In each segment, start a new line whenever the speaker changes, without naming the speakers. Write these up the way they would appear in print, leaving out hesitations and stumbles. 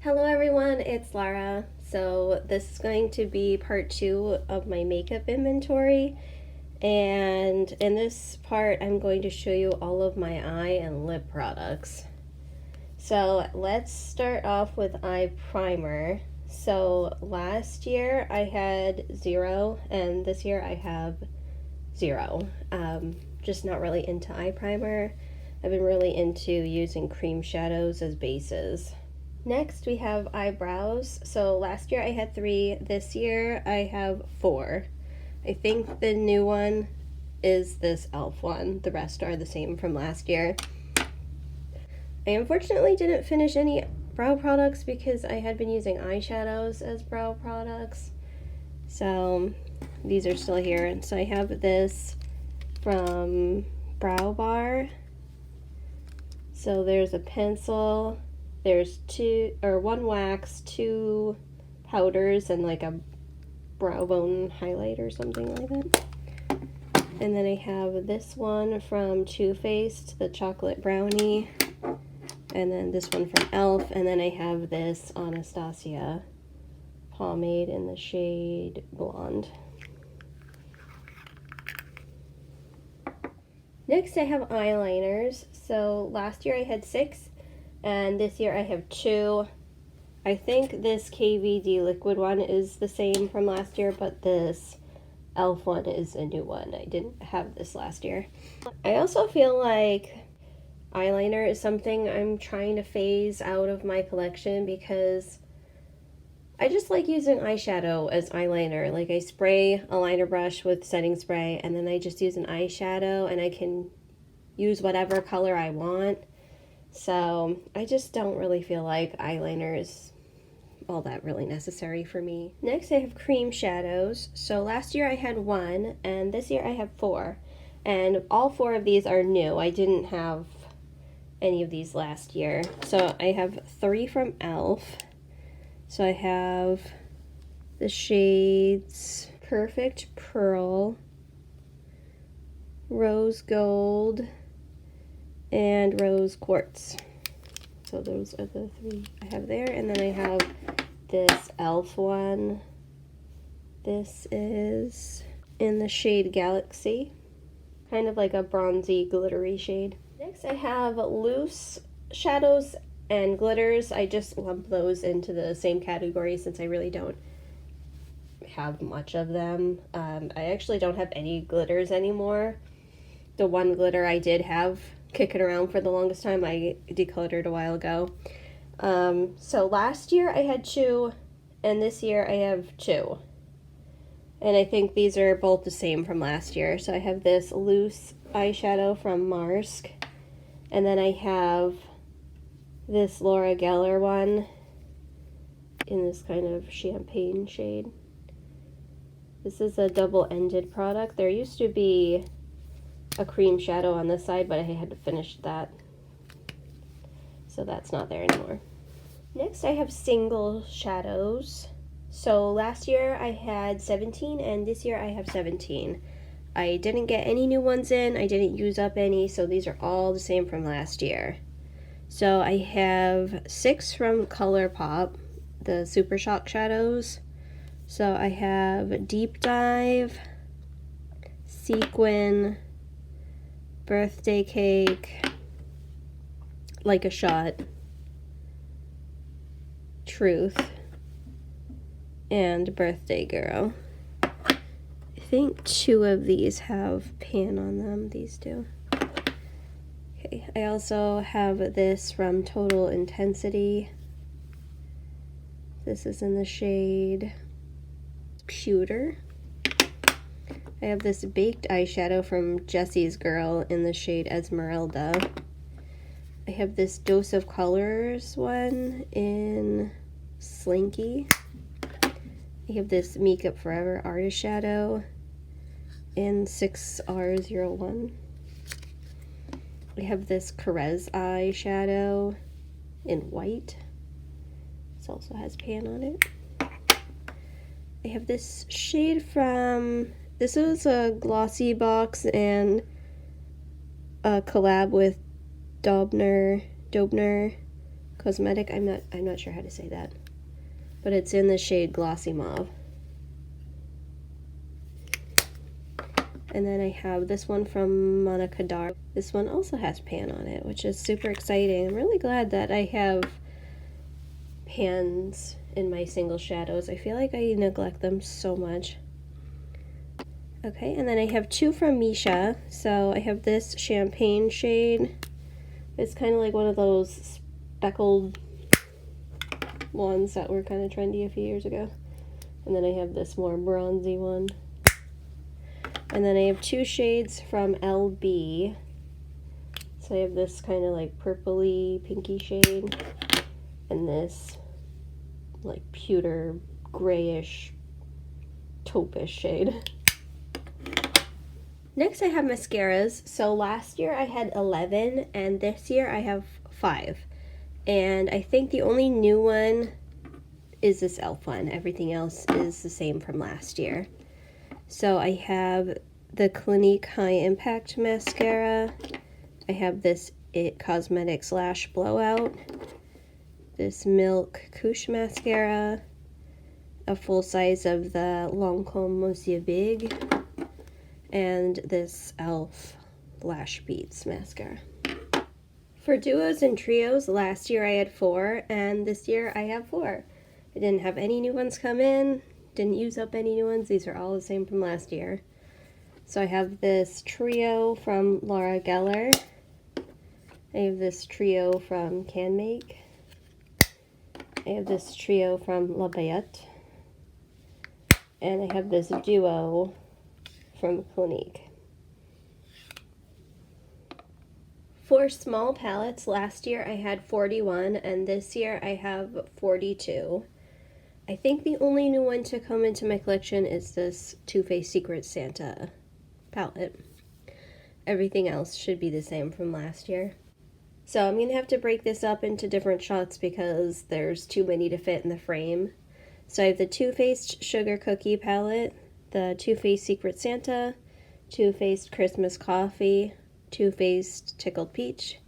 Hello everyone, it's Lara. So this is going to be part 2 of my makeup inventory, and in this part I'm going to show you all of my eye and lip products. So let's start off with eye primer. So last year I had 0 and this year I have 0. Just not really into eye primer. I've been really into using cream shadows as bases. Next, we have eyebrows. So last year I had 3, this year I have 4. I think the new one is this e.l.f. one. The rest are the same from last year. I unfortunately didn't finish any brow products because I had been using eyeshadows as brow products. So these are still here. So I have this from Brow Bar. So there's a pencil. There's 1 wax, 2 powders, and like a brow bone highlight or something like that. And then I have this one from Too Faced, the chocolate brownie. And then this one from e.l.f. And then I have this Anastasia pomade in the shade Blonde. Next I have eyeliners. So last year I had 6. And this year I have 2. I think this KVD liquid one is the same from last year, but this e.l.f. one is a new one. I didn't have this last year. I also feel like eyeliner is something I'm trying to phase out of my collection because I just like using eyeshadow as eyeliner. Like I spray a liner brush with setting spray and then I just use an eyeshadow and I can use whatever color I want. So I just don't really feel like eyeliner is all that really necessary for me. Next I have cream shadows. So last year I had 1 and this year I have 4. And all 4 of these are new. I didn't have any of these last year. So I have 3 from e.l.f. So I have the shades Perfect Pearl, Rose Gold, and Rose Quartz. So those are the 3 I have there. And then I have this e.l.f. one. This is in the shade Galaxy. Kind of like a bronzy, glittery shade. Next I have loose shadows and glitters. I just lump those into the same category since I really don't have much of them. I actually don't have any glitters anymore. The one glitter I did have kicking around for the longest time, I decluttered a while ago. So last year I had 2 and this year I have 2. And I think these are both the same from last year. So I have this loose eyeshadow from Marsk. And then I have this Laura Geller one in this kind of champagne shade. This is a double-ended product. There used to be a cream shadow on this side, but I had to finish that. So that's not there anymore. Next I have single shadows. So last year I had 17 and this year I have 17. I didn't get any new ones in, I didn't use up any, so these are all the same from last year. So I have 6 from ColourPop, the Super Shock shadows. So I have Deep Dive, Sequin, Birthday Cake, Like a Shot, Truth, and Birthday Girl. I think 2 of these have pan on them, these 2. Okay, I also have this from Total Intensity. This is in the shade Pewter. I have this baked eyeshadow from Jessie's Girl in the shade Esmeralda. I have this Dose of Colors one in Slinky. I have this Makeup Forever Artist Shadow in 6R01. I have this Carez eyeshadow in white. This also has pan on it. I have this shade from, this is a glossy box and a collab with Dobner Cosmetic, I'm not sure how to say that. But it's in the shade Glossy Mauve. And then I have this one from Monica Dar. This one also has pan on it, which is super exciting. I'm really glad that I have pans in my single shadows. I feel like I neglect them so much. Okay, and then I have two from Misha. So I have this champagne shade. It's kind of like one of those speckled ones that were kind of trendy a few years ago. And then I have this more bronzy one. And then I have two shades from LB. So I have this kind of like purpley pinky shade and this like pewter grayish taupish shade. Next I have mascaras. So last year I had 11 and this year I have 5. And I think the only new one is this e.l.f. one. Everything else is the same from last year. So I have the Clinique High Impact Mascara. I have this IT Cosmetics Lash Blowout. This Milk Couche Mascara. A full size of the Lancome Monsieur Big. And this e.l.f. Lash Beats Mascara. For duos and trios, last year I had 4, and this year I have 4. I didn't have any new ones come in. Didn't use up any new ones. These are all the same from last year. So I have this trio from Laura Geller. I have this trio from CanMake. I have this trio from La Bayette. And I have this duo from Clinique. For small palettes, last year I had 41 and this year I have 42. I think the only new one to come into my collection is this Too Faced Secret Santa palette. Everything else should be the same from last year. So I'm going to have to break this up into different shots because there's too many to fit in the frame. So I have the Too Faced Sugar Cookie palette, the Too Faced Secret Santa, Too Faced Christmas Coffee, Too Faced Tickled Peach,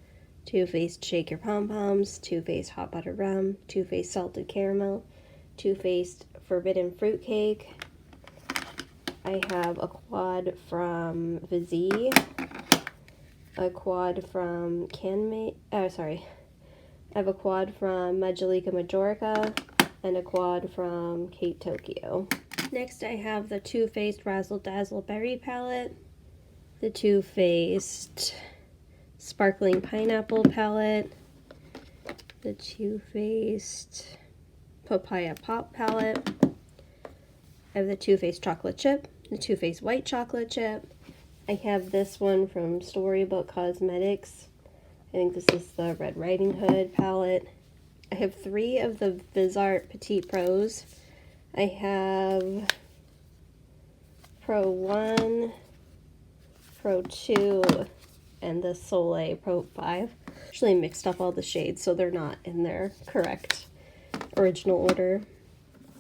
Too Faced Shake Your Pom Poms, Too Faced Hot Butter Rum, Too Faced Salted Caramel, Too Faced Forbidden Fruitcake. I have a quad from Vizzy, a quad from CanMake, I have a quad from Majolica Majorica, and a quad from Kate Tokyo. Next I have the Too Faced Razzle Dazzle Berry palette, the Too Faced Sparkling Pineapple palette, the Too Faced Papaya Pop palette. I have the Too Faced Chocolate Chip, the Too Faced White Chocolate Chip. I have this one from Storybook Cosmetics. I think this is the Red Riding Hood palette. I have 3 of the Vizart Petite Pros. I have Pro 1, Pro 2, and the Soleil Pro 5. Actually mixed up all the shades so they're not in their correct original order.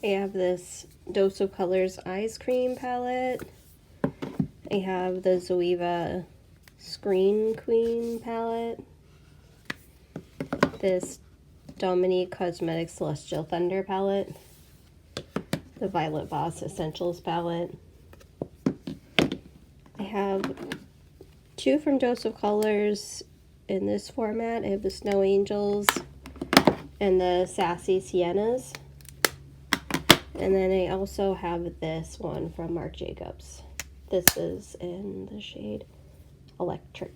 I have this Dose of Colors Eyes Cream palette. I have the Zoeva Screen Queen palette. This Dominique Cosmetics Celestial Thunder palette. The Violet Voss Essentials palette. I have 2 from Dose of Colors in this format. I have the Snow Angels and the Sassy Siennas. And then I also have this one from Marc Jacobs. This is in the shade Electric.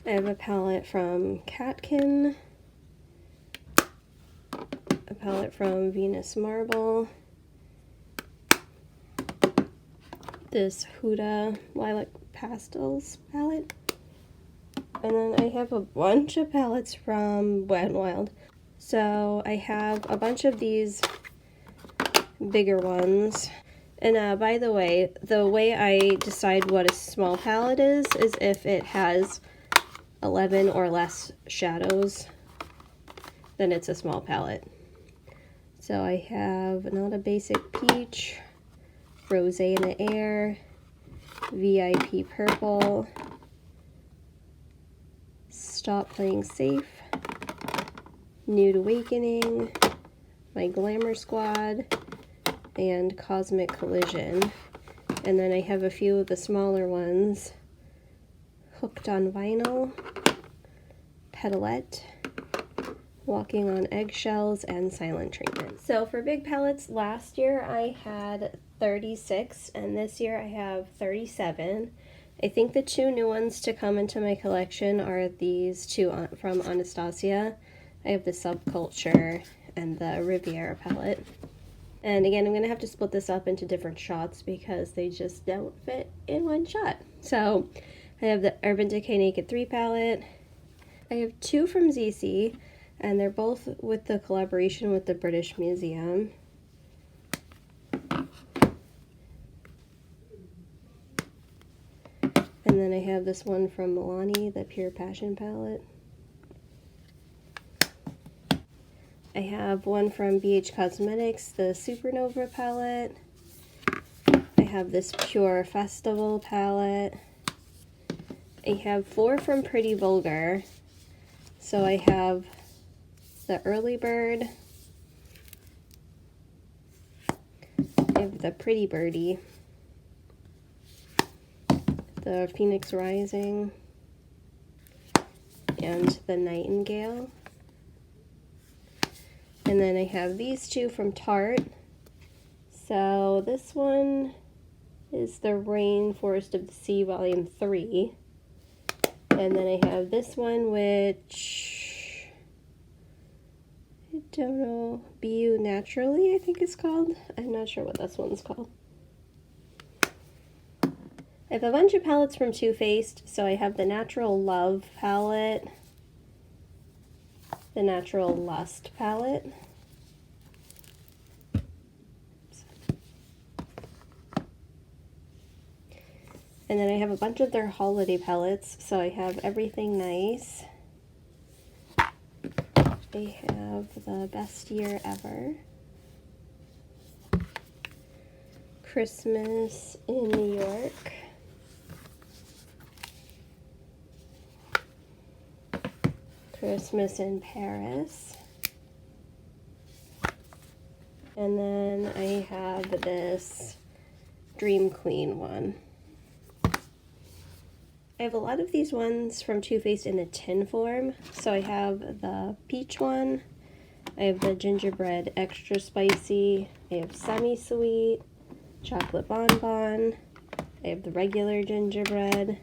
I have a palette from Catkin, a palette from Venus Marble, this Huda Lilac Pastels palette, and then I have a bunch of palettes from Wet n Wild. So I have a bunch of these bigger ones. And by the way I decide what a small palette is if it has 11 or less shadows, then it's a small palette. So I have Not a Basic Peach, Rosé in the Air, VIP Purple, Stop Playing Safe, Nude Awakening, my Glamour Squad, and Cosmic Collision. And then I have a few of the smaller ones. Hooked on Vinyl, Petalette, Walking on Eggshells, and Silent Treatment. So for big palettes, last year I had 36, and this year I have 37. I think the two new ones to come into my collection are these two from Anastasia. I have the Subculture and the Riviera palette. And again, I'm going to have to split this up into different shots because they just don't fit in one shot. So I have the Urban Decay Naked 3 palette. I have two from ZC, and they're both with the collaboration with the British Museum. And then I have this one from Milani, the Pure Passion palette. I have one from BH Cosmetics, the Supernova palette. I have this Pure Festival palette. I have 4 from Pretty Vulgar. So I have the Early Bird. I have the Pretty Birdie. The Phoenix Rising. And the Nightingale. And then I have these two from Tarte. So this one is the Rainforest of the Sea Volume 3. And then I have this one, which I don't know, Be You Naturally, I think it's called. I'm not sure what this one's called. I have a bunch of palettes from Too Faced. So I have the Natural Love palette, the Natural Lust palette, and then I have a bunch of their holiday palettes. So I have Everything Nice, I have the Best Year Ever, Christmas in New York, Christmas in Paris, and then I have this Dream Queen one. I have a lot of these ones from Too Faced in a tin form. So I have the peach one, I have the gingerbread extra spicy, I have semi-sweet, chocolate bonbon, I have the regular gingerbread,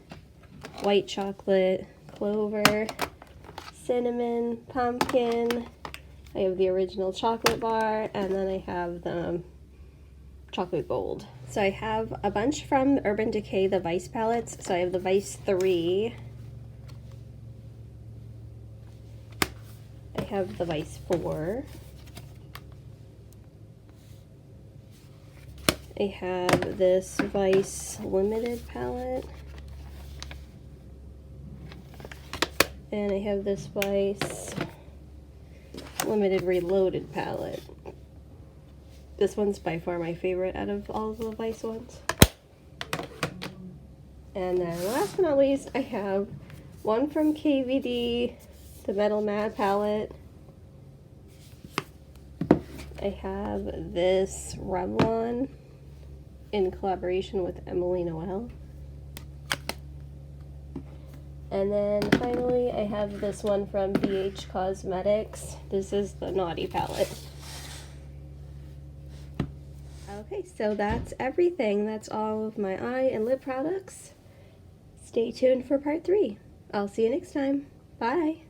white chocolate, clover, cinnamon, pumpkin, I have the original chocolate bar, and then I have the chocolate gold. So I have a bunch from Urban Decay, the Vice palettes. So I have the Vice 3. I have the Vice 4. I have this Vice Limited palette. And I have this Vice Limited Reloaded palette. This one's by far my favorite out of all of the Vice ones. And then last but not least, I have one from KVD, the Metal Mad palette. I have this Revlon in collaboration with Emily Noel. And then finally, I have this one from BH Cosmetics. This is the Naughty palette. Okay, so that's everything. That's all of my eye and lip products. Stay tuned for part 3. I'll see you next time. Bye!